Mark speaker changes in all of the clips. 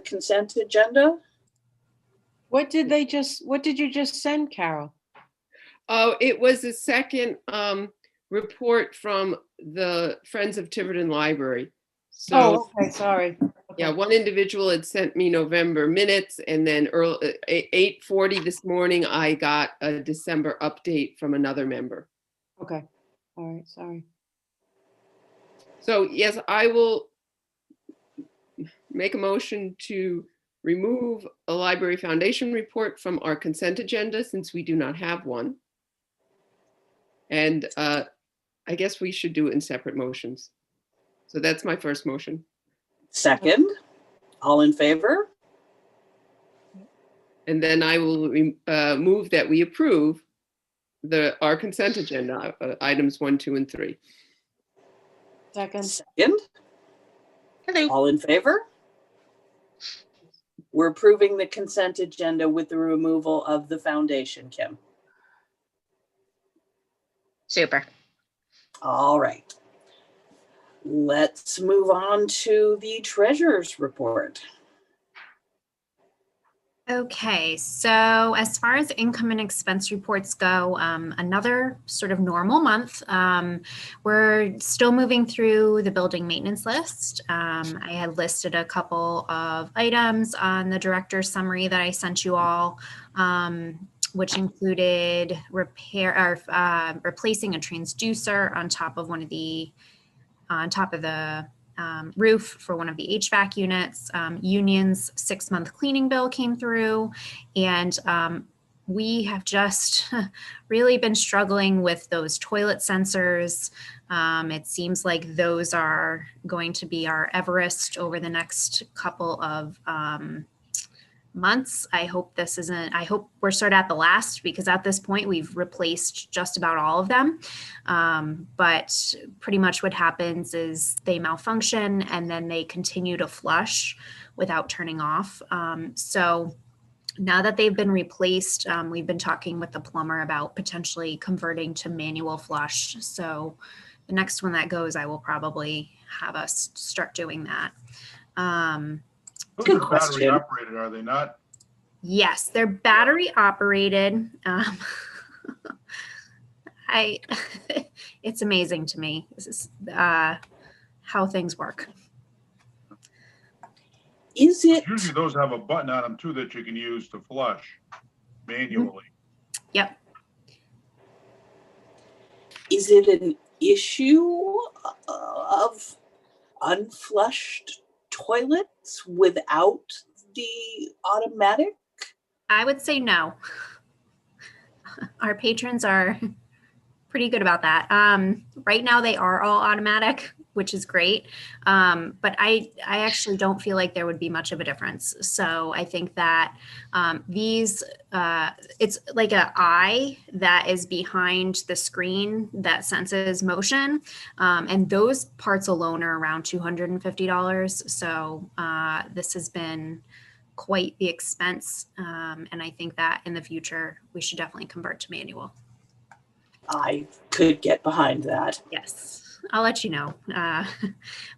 Speaker 1: consent agenda.
Speaker 2: What did you just send, Carol?
Speaker 3: Oh, it was a second report from the Friends of Tiverton Library. So,
Speaker 2: oh, okay, sorry.
Speaker 3: yeah, one individual had sent me November minutes, and then early 8:40 this morning, I got a December update from another member.
Speaker 2: Okay, all right, sorry.
Speaker 3: So yes, I will make a motion to remove a library foundation report from our consent agenda since we do not have one. And I guess we should do it in separate motions. So that's my first motion.
Speaker 1: Second, all in favor?
Speaker 3: And then I will move that we approve our consent agenda, items 1, 2, and 3.
Speaker 2: Second.
Speaker 1: Second,
Speaker 4: Hello.
Speaker 1: all in favor? We're approving the consent agenda with the removal of the foundation, Kim.
Speaker 4: Super.
Speaker 1: All right. Let's move on to the treasurer's report.
Speaker 5: Okay, so as far as income and expense reports go, another sort of normal month. We're still moving through the building maintenance list. I had listed a couple of items on the director's summary that I sent you all, which included replacing a transducer on top of the roof for one of the HVAC units. Union's 6-month cleaning bill came through, and we have just really been struggling with those toilet sensors. It seems like those are going to be our Everest over the next couple of months. I hope we're sort of at the last, because at this point we've replaced just about all of them. But pretty much what happens is they malfunction and then they continue to flush without turning off. So now that they've been replaced, we've been talking with the plumber about potentially converting to manual flush. So the next one that goes, I will probably have us start doing that.
Speaker 6: Those are battery operated, are they not?
Speaker 5: Yes, they're battery operated. It's amazing to me. This is how things work.
Speaker 1: Is it?
Speaker 6: Usually those have a button on them too that you can use to flush manually.
Speaker 5: Yep.
Speaker 1: Is it an issue of unflushed toilets without the automatic?
Speaker 5: I would say no. Our patrons are pretty good about that. Right now they are all automatic, which is great. But I actually don't feel like there would be much of a difference. So I think that it's like an eye that is behind the screen that senses motion. And those parts alone are around $250. So this has been quite the expense. And I think that in the future, we should definitely convert to manual.
Speaker 1: I could get behind that.
Speaker 5: Yes, I'll let you know.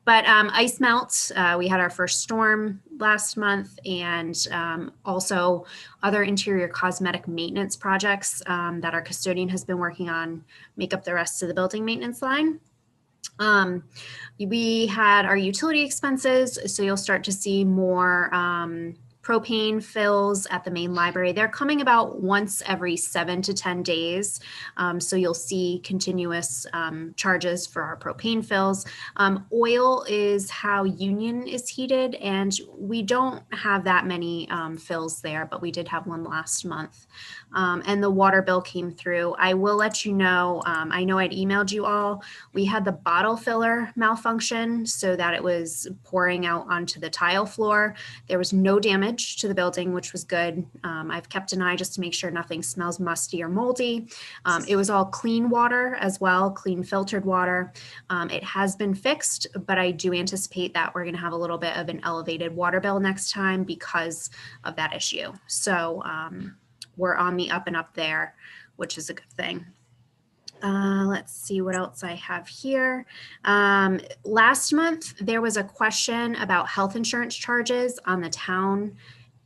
Speaker 5: But ice melt, we had our first storm last month, and also other interior cosmetic maintenance projects that our custodian has been working on make up the rest of the building maintenance line. We had our utility expenses, so you'll start to see more propane fills at the main library. They're coming about once every 7 to 10 days. So you'll see continuous charges for our propane fills. Oil is how Union is heated, and we don't have that many fills there, but we did have one last month. And the water bill came through. I will let you know, I know I'd emailed you all. We had the bottle filler malfunction so that it was pouring out onto the tile floor. There was no damage to the building, which was good. I've kept an eye just to make sure nothing smells musty or moldy. It was all clean water as well, clean filtered water. It has been fixed, but I do anticipate that we're going to have a little bit of an elevated water bill next time because of that issue. So we're on the up and up there, which is a good thing. Let's see what else I have here. Last month, there was a question about health insurance charges on the town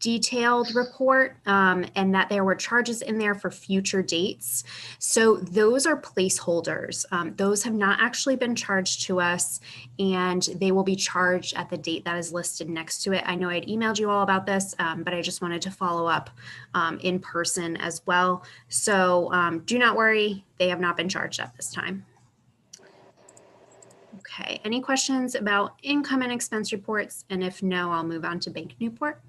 Speaker 5: detailed report, and that there were charges in there for future dates. So those are placeholders. Those have not actually been charged to us, and they will be charged at the date that is listed next to it. I know I'd emailed you all about this, but I just wanted to follow up in person as well. So do not worry, they have not been charged at this time. Okay, any questions about income and expense reports? And if no, I'll move on to Bank Newport.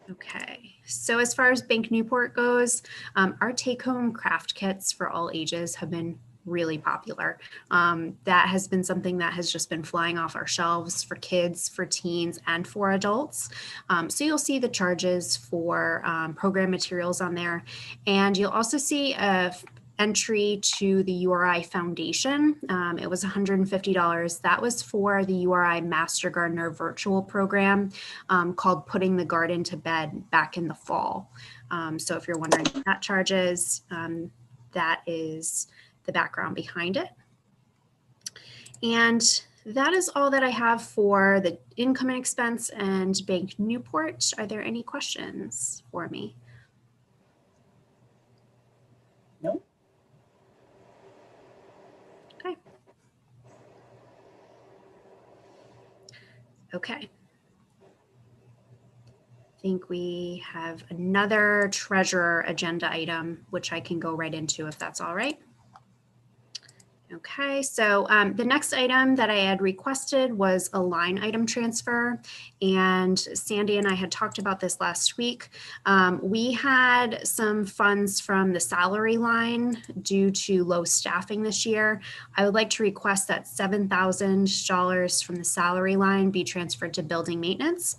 Speaker 5: Okay, so as far as Bank Newport goes, our take-home craft kits for all ages have been really popular. That has been something that has just been flying off our shelves for kids, for teens, and for adults. So you'll see the charges for program materials on there, and you'll also see a entry to the URI Foundation. It was $150. That was for the URI Master Gardener virtual program called Putting the Garden to Bed back in the fall. So if you're wondering what that charges, that is the background behind it. And that is all that I have for the income and expense and Bank Newport. Are there any questions for me?
Speaker 1: No.
Speaker 5: Okay. Okay. I think we have another treasurer agenda item, which I can go right into if that's all right. Okay, so the next item that I had requested was a line item transfer, and Sandy and I had talked about this last week. We had some funds from the salary line due to low staffing this year. I would like to request that $7,000 from the salary line be transferred to building maintenance.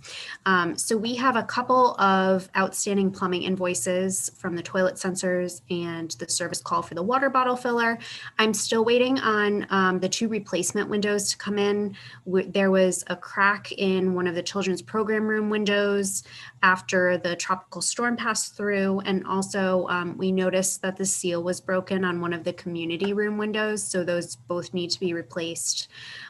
Speaker 5: So we have a couple of outstanding plumbing invoices from the toilet sensors and the service call for the water bottle filler. I'm still waiting on the 2 replacement windows to come in. There was a crack in one of the children's program room windows after the tropical storm passed through. And also we noticed that the seal was broken on one of the community room windows. So those both need to be replaced.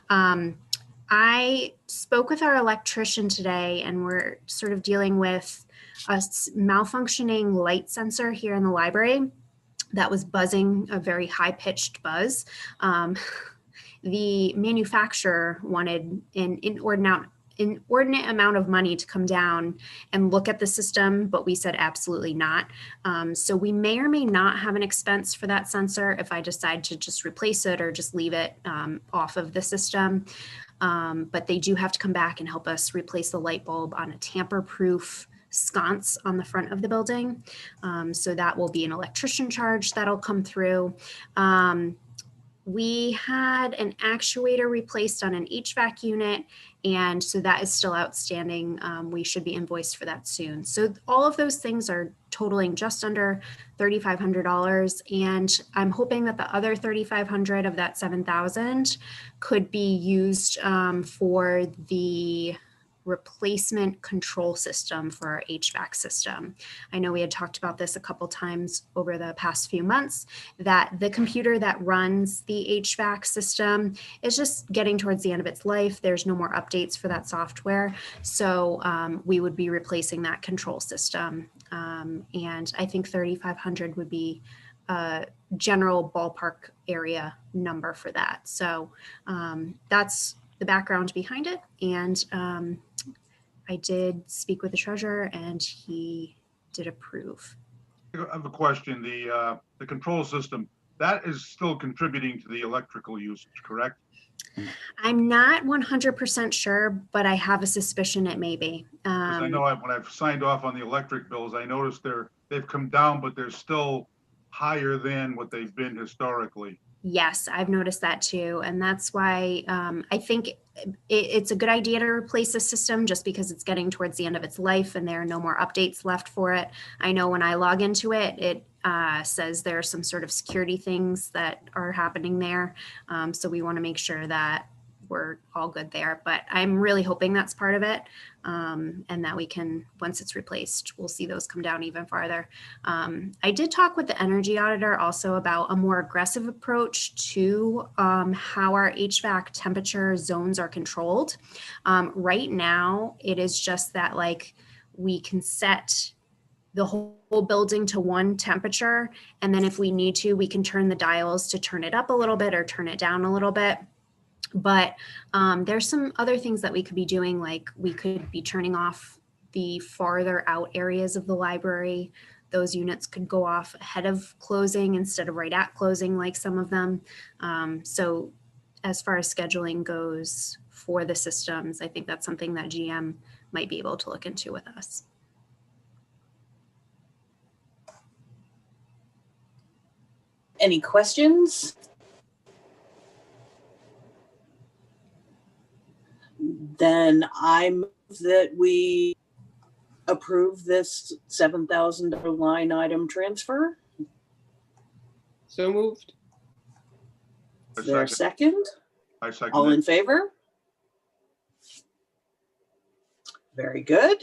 Speaker 5: I spoke with our electrician today, and we're sort of dealing with a malfunctioning light sensor here in the library that was buzzing a very high-pitched buzz. The manufacturer wanted an inordinate amount of money to come down and look at the system, but we said absolutely not. So we may or may not have an expense for that sensor if I decide to just replace it or just leave it off of the system. But they do have to come back and help us replace the light bulb on a tamper-proof sconce on the front of the building. So that will be an electrician charge that'll come through. We had an actuator replaced on an HVAC unit, and so that is still outstanding. We should be invoiced for that soon. So all of those things are totaling just under $3,500, and I'm hoping that the other $3,500 of that $7,000 could be used for the replacement control system for our HVAC system. I know we had talked about this a couple times over the past few months, that the computer that runs the HVAC system is just getting towards the end of its life. There's no more updates for that software. So we would be replacing that control system. And I think 3,500 would be a general ballpark area number for that. So that's the background behind it. And I did speak with the treasurer and he did approve.
Speaker 6: I have a question. The control system, that is still contributing to the electrical usage, correct?
Speaker 5: I'm not 100% sure, but I have a suspicion it may be.
Speaker 6: 'Cause I know when I've signed off on the electric bills, I noticed they've come down, but they're still higher than what they've been historically.
Speaker 5: Yes, I've noticed that too. And that's why I think it's a good idea to replace the system just because it's getting towards the end of its life and there are no more updates left for it. I know when I log into it, it says there are some sort of security things that are happening there. So we want to make sure that we're all good there. But I'm really hoping that's part of it, and that we can, once it's replaced, we'll see those come down even farther. I did talk with the energy auditor also about a more aggressive approach to how our HVAC temperature zones are controlled. Right now, it is just that like we can set the whole building to one temperature. And then if we need to, we can turn the dials to turn it up a little bit or turn it down a little bit. But there's some other things that we could be doing, like we could be turning off the farther out areas of the library. Those units could go off ahead of closing instead of right at closing, like some of them. So as far as scheduling goes for the systems, I think that's something that GM might be able to look into with us.
Speaker 1: Any questions? Then I move that we approve this $7,000 line item transfer.
Speaker 3: So moved.
Speaker 1: Is there a second?
Speaker 6: I second
Speaker 1: All
Speaker 6: it.
Speaker 1: in favor? Very good.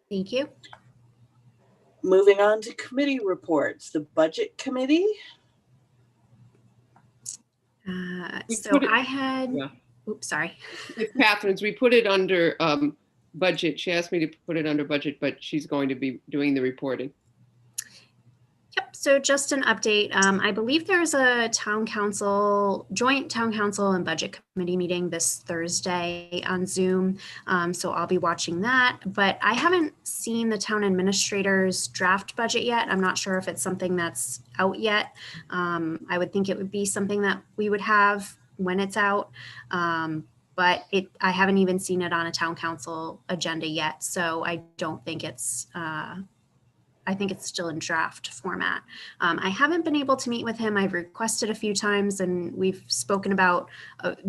Speaker 5: Thank you.
Speaker 1: Moving on to committee reports. The Budget Committee.
Speaker 3: We
Speaker 5: So
Speaker 3: put it-
Speaker 5: I had,
Speaker 3: yeah.
Speaker 5: oops, sorry.
Speaker 3: With Catherine's, we put it under budget. She asked me to put it under budget, but she's going to be doing the reporting.
Speaker 5: Yep, so just an update. I believe there's a joint town council and budget committee meeting this Thursday on Zoom. So I'll be watching that, but I haven't seen the town administrator's draft budget yet. I'm not sure if it's something that's out yet. I would think it would be something that we would have when it's out. But I haven't even seen it on a town council agenda yet. So I don't think I think it's still in draft format. I haven't been able to meet with him. I've requested a few times and we've spoken about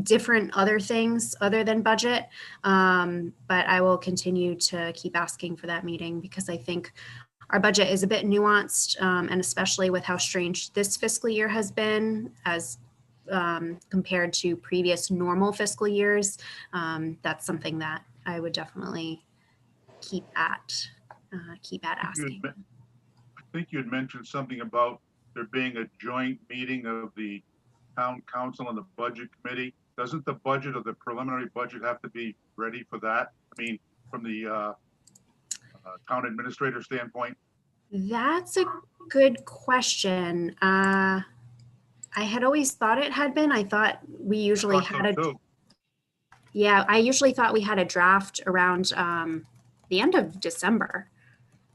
Speaker 5: different other things other than budget. But I will continue to keep asking for that meeting because I think our budget is a bit nuanced, and especially with how strange this fiscal year has been as compared to previous normal fiscal years. That's something that I would definitely keep at asking.
Speaker 6: I think you had mentioned something about there being a joint meeting of the town council and the budget committee. Doesn't the budget or the preliminary budget have to be ready for that? I mean, from the town administrator standpoint?
Speaker 5: That's a good question. I had always thought it had been. I thought we usually
Speaker 6: Thought so too.
Speaker 5: Yeah, I usually thought we had a draft around the end of December.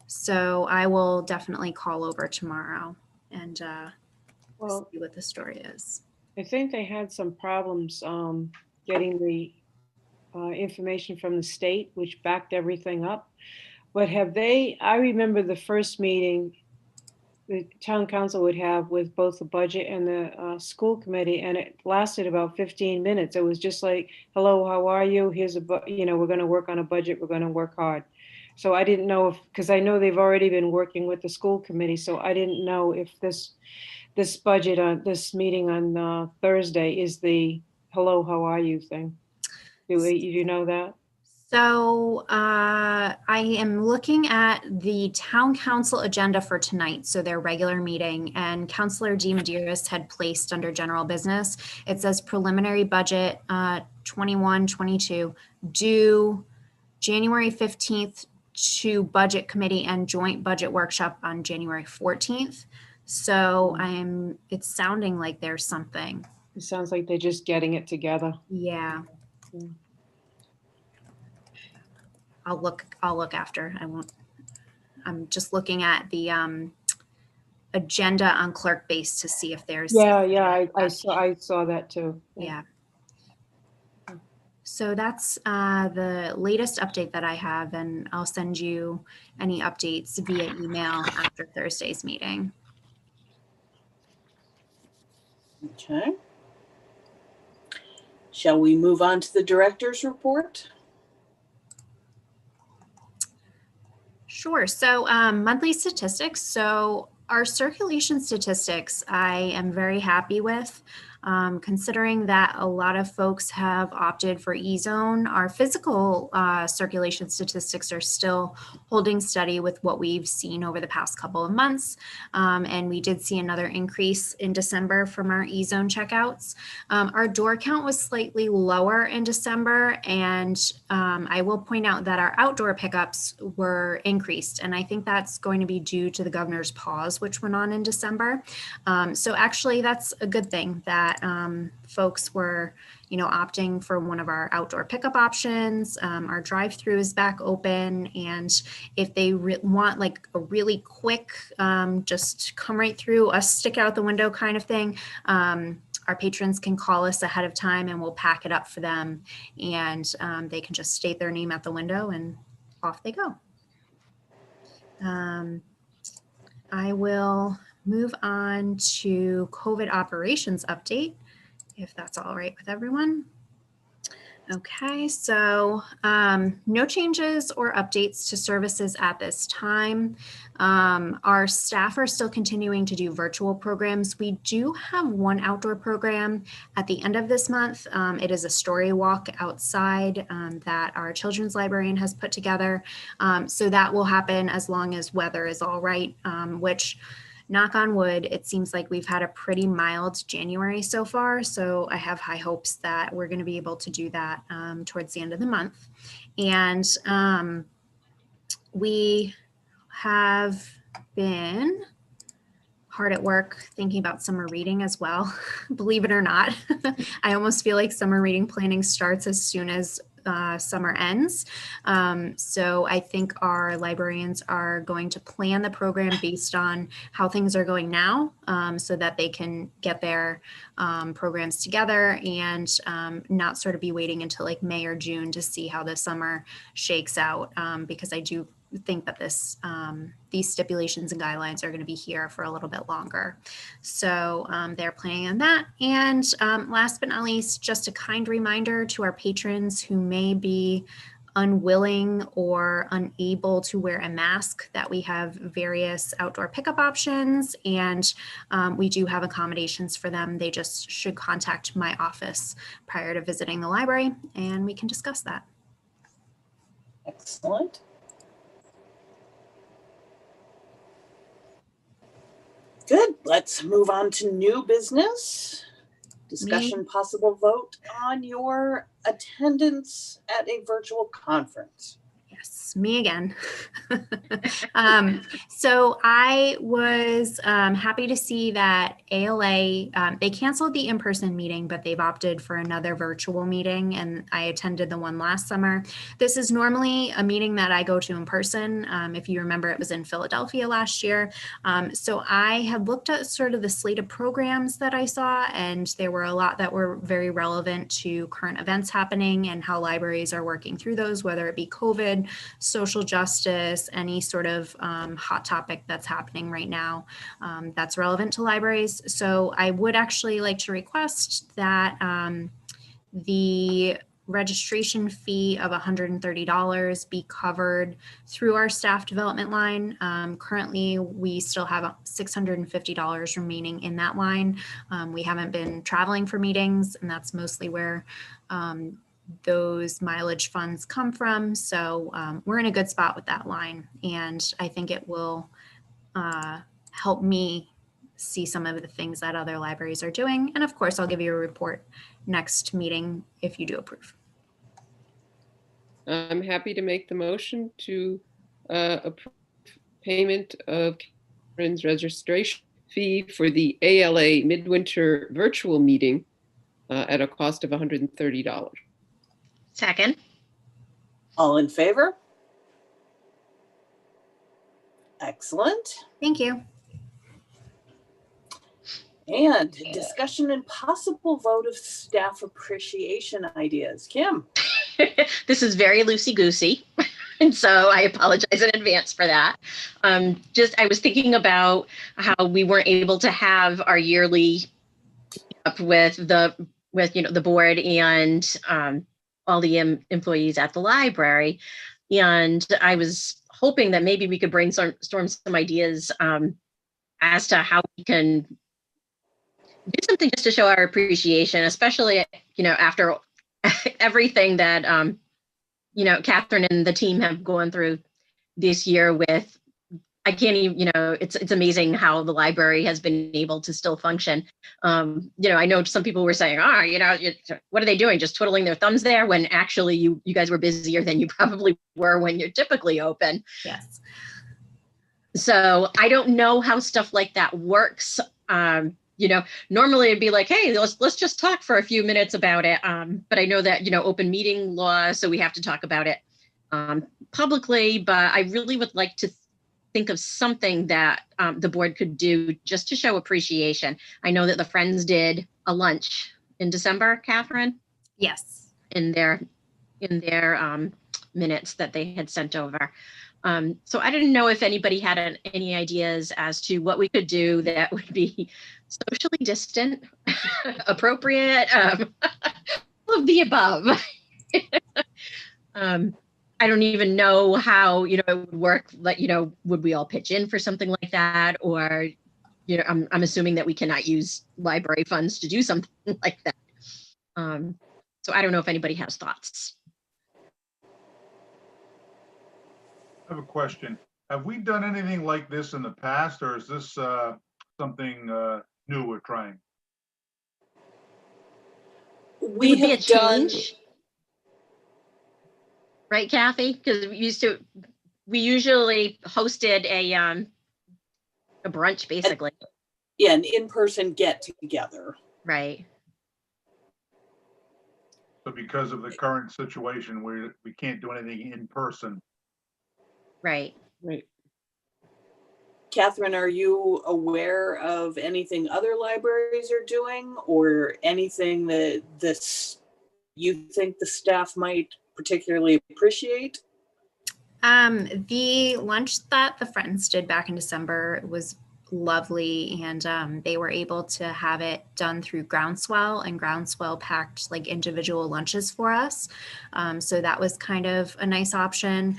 Speaker 5: So I will definitely call over tomorrow and
Speaker 2: Well,
Speaker 5: see what the story is.
Speaker 2: I think they had some problems getting the information from the state, which backed everything up. But I remember the first meeting the town council would have with both the budget and the school committee, and it lasted about 15 minutes. It was just like, hello, how are you? Here's we're going to work on a budget. We're going to work hard. So I didn't know because I know they've already been working with the school committee. So I didn't know if this budget on this meeting on Thursday is the hello, how are you thing. Do you know that?
Speaker 5: So I am looking at the town council agenda for tonight, so their regular meeting, and Councilor DeMedeiros had placed under general business. It says preliminary budget 21-22 due January 15th to budget committee and joint budget workshop on January 14th. So it's sounding like there's something.
Speaker 2: It sounds like they're just getting it together.
Speaker 5: Yeah.
Speaker 2: Yeah.
Speaker 5: I'll look after. I'm just looking at the agenda on Clerk Base to see if there's.
Speaker 2: Yeah, I saw that too.
Speaker 5: Yeah. So that's the latest update that I have, and I'll send you any updates via email after Thursday's meeting.
Speaker 1: Okay. Shall we move on to the director's report?
Speaker 5: Sure. So monthly statistics. So our circulation statistics, I am very happy with. Considering that a lot of folks have opted for e-zone, our physical circulation statistics are still holding steady with what we've seen over the past couple of months. And we did see another increase in December from our e-zone checkouts. Our door count was slightly lower in December, and I will point out that our outdoor pickups were increased, and I think that's going to be due to the governor's pause, which went on in December. So actually, that's a good thing that folks were, opting for one of our outdoor pickup options. Our drive-through is back open, and if they want like a really quick, just come right through, us stick out the window kind of thing, our patrons can call us ahead of time and we'll pack it up for them, and they can just state their name at the window and off they go. I will move on to COVID operations update, if that's all right with everyone. Okay, so no changes or updates to services at this time. Our staff are still continuing to do virtual programs. We do have one outdoor program at the end of this month. It is a story walk outside that our children's librarian has put together. So that will happen as long as weather is all right, which, knock on wood, it seems like we've had a pretty mild January so far. So I have high hopes that we're going to be able to do that towards the end of the month. And we have been hard at work thinking about summer reading as well. Believe it or not, I almost feel like summer reading planning starts as soon as summer ends. So I think our librarians are going to plan the program based on how things are going now, so that they can get their programs together and not sort of be waiting until like May or June to see how the summer shakes out, because I do think that these stipulations and guidelines are going to be here for a little bit longer. So they're planning on that. And last but not least, just a kind reminder to our patrons who may be unwilling or unable to wear a mask that we have various outdoor pickup options, and we do have accommodations for them. They just should contact my office prior to visiting the library and we can discuss that.
Speaker 1: Excellent. Good. Let's move on to new business. Discussion, possible vote on your attendance at a virtual conference.
Speaker 5: Yes, me again. So I was happy to see that ALA, they canceled the in-person meeting, but they've opted for another virtual meeting, and I attended the one last summer. This is normally a meeting that I go to in person. If you remember, it was in Philadelphia last year. So I had looked at sort of the slate of programs that I saw, and there were a lot that were very relevant to current events happening and how libraries are working through those, whether it be COVID, social justice, any sort of hot topic that's happening right now that's relevant to libraries. So I would actually like to request that the registration fee of $130 be covered through our staff development line. Currently, we still have $650 remaining in that line. We haven't been traveling for meetings, and that's mostly where those mileage funds come from. So we're in a good spot with that line, and I think it will help me see some of the things that other libraries are doing. And of course, I'll give you a report next meeting if you do approve.
Speaker 3: I'm happy to make the motion to approve payment of Karen's registration fee for the ALA Midwinter virtual meeting at a cost of $130.
Speaker 4: Second.
Speaker 1: All in favor? Excellent.
Speaker 5: Thank you.
Speaker 1: And discussion and possible vote of staff appreciation ideas. Kim?
Speaker 4: This is very loosey-goosey, and so I apologize in advance for that. I was thinking about how we weren't able to have our yearly up with the board and all the employees at the library, and I was hoping that maybe we could brainstorm some ideas as to how we can do something just to show our appreciation, especially, after everything that, Catherine and the team have gone through this year with, I can't even, it's amazing how the library has been able to still function. I know some people were saying, what are they doing? Just twiddling their thumbs there, when actually you guys were busier than you probably were when you're typically open.
Speaker 5: Yes.
Speaker 4: So I don't know how stuff like that works. Normally it'd be like, hey, let's just talk for a few minutes about it. But I know that, open meeting law, so we have to talk about it publicly, but I really would like to think of something that the board could do just to show appreciation. I know that the Friends did a lunch in December, Catherine,
Speaker 5: Yes.
Speaker 4: in their minutes that they had sent over. So I didn't know if anybody had any ideas as to what we could do that would be socially distant, appropriate, all of the above. I don't even know how, it would work. Like, would we all pitch in for something like that? Or, I'm assuming that we cannot use library funds to do something like that. So I don't know if anybody has thoughts.
Speaker 6: I have a question. Have we done anything like this in the past, or is this something new we're trying?
Speaker 1: We have done,
Speaker 4: right, Kathy? Because we usually hosted a brunch, basically.
Speaker 1: an in-person get together.
Speaker 4: Right.
Speaker 6: So because of the current situation, we can't do anything in person.
Speaker 4: Right.
Speaker 3: Right.
Speaker 1: Catherine, are you aware of anything other libraries are doing, or anything that you think the staff might particularly appreciate?
Speaker 5: The lunch that the Friends did back in December was lovely, and they were able to have it done through Groundswell, and Groundswell packed like individual lunches for us. So that was kind of a nice option.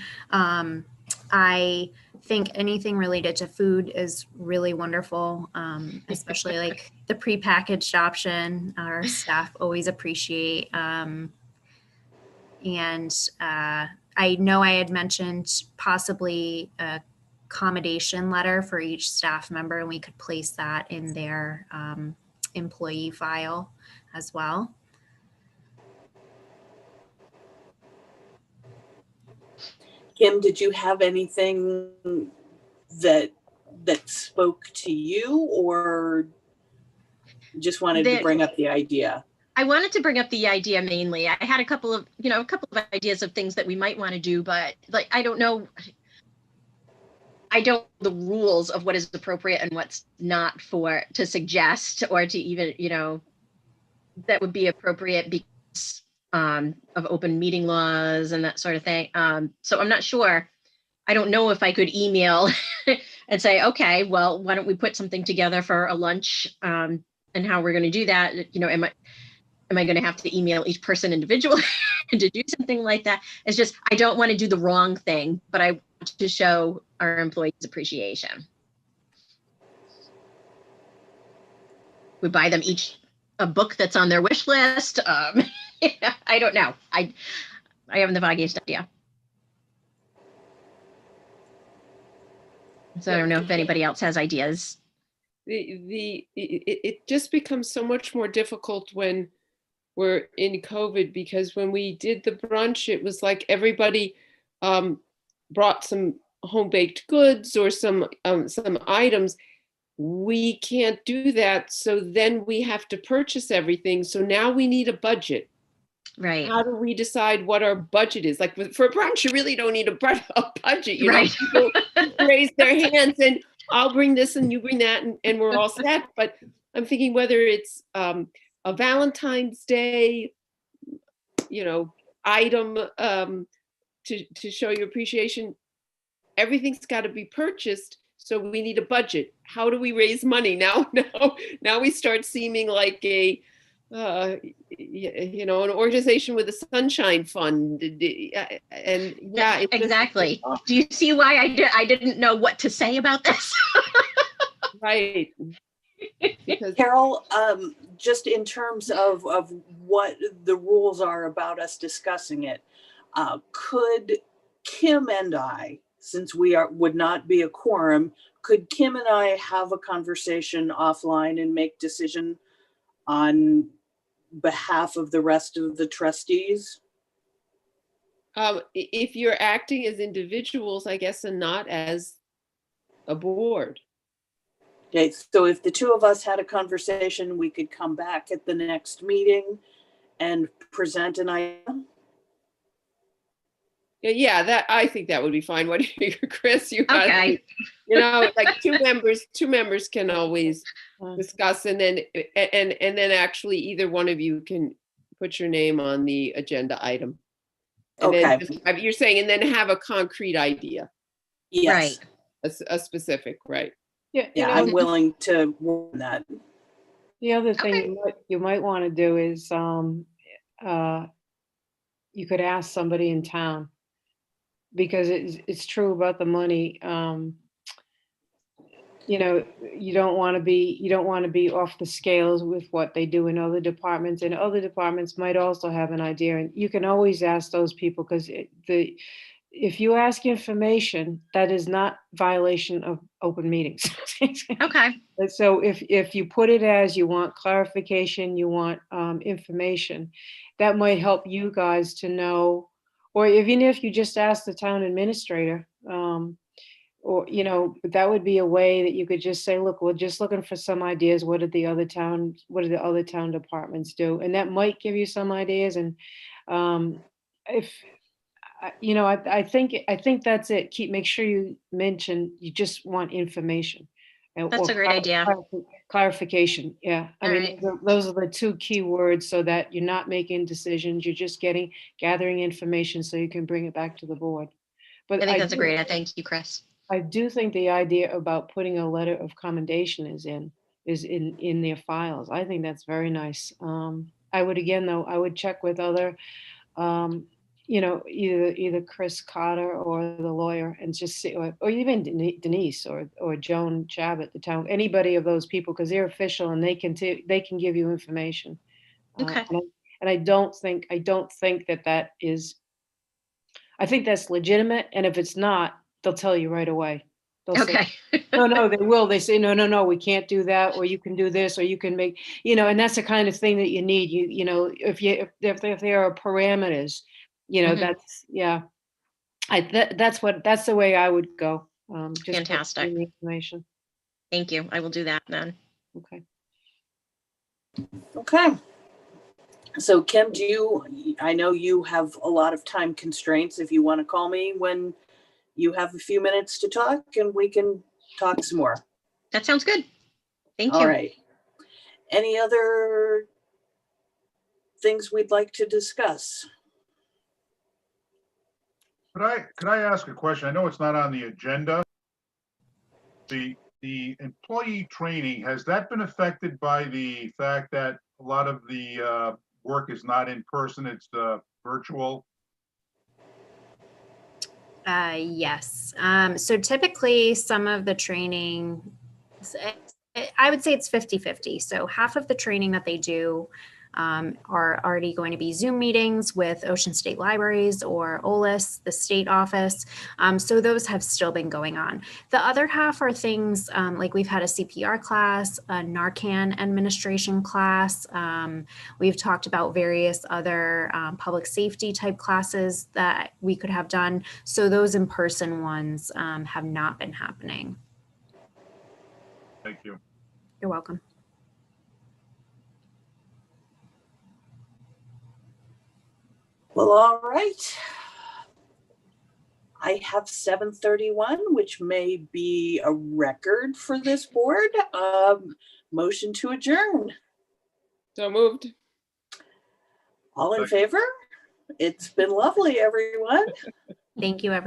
Speaker 5: I think anything related to food is really wonderful, especially like the prepackaged option. Our staff always appreciate. And I know I had mentioned possibly a accommodation letter for each staff member, and we could place that in their employee file as well.
Speaker 1: Kim, did you have anything that spoke to you, or just wanted to bring up the idea?
Speaker 4: I wanted to bring up the idea mainly. I had a couple of ideas of things that we might want to do, but like, I don't know the rules of what is appropriate and what's not to suggest, or to even, that would be appropriate because of open meeting laws and that sort of thing. So I'm not sure. I don't know if I could email and say, okay, well, why don't we put something together for a lunch, and how we're going to do that? Am I going to have to email each person individually to do something like that? It's just, I don't want to do the wrong thing, but I want to show our employees appreciation. We buy them each a book that's on their wish list. I don't know. I haven't the foggiest idea. So I don't know if anybody else has ideas.
Speaker 3: It just becomes so much more difficult when we're in COVID, because when we did the brunch, it was like everybody brought some home baked goods or some items. We can't do that. So then we have to purchase everything. So now we need a budget.
Speaker 4: Right.
Speaker 3: How do we decide what our budget is? Like for a brunch, you really don't need a budget.
Speaker 4: Right.
Speaker 3: People raise their hands and I'll bring this and you bring that, and we're all set. But I'm thinking whether it's a Valentine's Day, item to show your appreciation. Everything's got to be purchased, so we need a budget. How do we raise money now? Now we start seeming like an organization with a sunshine fund, and yeah,
Speaker 4: exactly. Do you see why I didn't know what to say about this?
Speaker 3: Right. Because
Speaker 1: Carol, just in terms of what the rules are about us discussing it, could Kim and I, since would not be a quorum, could Kim and I have a conversation offline and make decision on behalf of the rest of the trustees?
Speaker 3: if you're acting as individuals, I guess, and not as a board.
Speaker 1: Okay, so if the two of us had a conversation, we could come back at the next meeting and present an item.
Speaker 3: Yeah, that I think that would be fine. What do you, Chris? You got,
Speaker 4: Okay.
Speaker 3: you know, like two members can always discuss, and then actually either one of you can put your name on the agenda item. And
Speaker 1: Okay.
Speaker 3: then you're saying, and then have a concrete idea,
Speaker 1: Yes.
Speaker 4: Right.
Speaker 3: a specific, right?
Speaker 2: Yeah,
Speaker 1: Yeah, I'm willing to work on that.
Speaker 2: the other thing
Speaker 4: Okay.
Speaker 2: you might want to do is you could ask somebody in town, because it's true about the money. You know, you don't want to be off the scales with what they do in other departments, and other departments might also have an idea, and you can always ask those people, because if you ask information, that is not violation of open meetings.
Speaker 4: Okay.
Speaker 2: And so if you put it as you want clarification, you want information, that might help you guys to know, or even if you just ask the town administrator, or, you know, but that would be a way that you could just say, look, we're just looking for some ideas. What do the other town departments do? And that might give you some ideas. And if, you know, I think that's it. Make sure you mention, you just want information.
Speaker 4: That's
Speaker 2: or
Speaker 4: a great idea.
Speaker 2: Clarification. Yeah. I
Speaker 4: All
Speaker 2: mean,
Speaker 4: right.
Speaker 2: those are the two key words, so that you're not making decisions. You're just gathering information so you can bring it back to the board. But
Speaker 4: I think that's a great idea. Thank you, Chris.
Speaker 2: I do think the idea about putting a letter of commendation is in their files. I think that's very nice. I would, again, though, I would check with other, you know, either Chris Cotter or the lawyer, and just see, or even Denise or Joan Chabot, the town, anybody of those people, because they're official and they can give you information.
Speaker 4: Okay.
Speaker 2: And I don't think that is. I think that's legitimate, and if it's not, they'll tell you right away. They'll
Speaker 4: Okay.
Speaker 2: say, no, they will. They say, no, we can't do that, or you can do this, or you can make, you know, and that's the kind of thing that you need. You know, if there are parameters, you know,
Speaker 4: Mhm.
Speaker 2: that's, yeah. That's the way I would go. Just
Speaker 4: Fantastic.
Speaker 2: the information.
Speaker 4: Thank you. I will do that then.
Speaker 2: Okay.
Speaker 1: Okay. So Kim, I know you have a lot of time constraints. If you want to call me when you have a few minutes to talk, and we can talk some more.
Speaker 4: That sounds good. Thank you.
Speaker 1: All right. Any other things we'd like to discuss?
Speaker 6: Could I ask a question? I know it's not on the agenda. The employee training, has that been affected by the fact that a lot of the work is not in person, it's virtual?
Speaker 5: Yes. So typically some of the training, I would say it's 50-50. So half of the training that they do are already going to be Zoom meetings with Ocean State Libraries or OLIS, the state office. So those have still been going on. The other half are things like we've had a CPR class, a Narcan administration class. We've talked about various other public safety type classes that we could have done. So those in-person ones have not been happening.
Speaker 6: Thank you.
Speaker 5: You're welcome.
Speaker 1: Well, all right. I have 7:31, which may be a record for this board. Motion to adjourn.
Speaker 3: So moved.
Speaker 1: All in favor? It's been lovely, everyone.
Speaker 5: Thank you, everyone.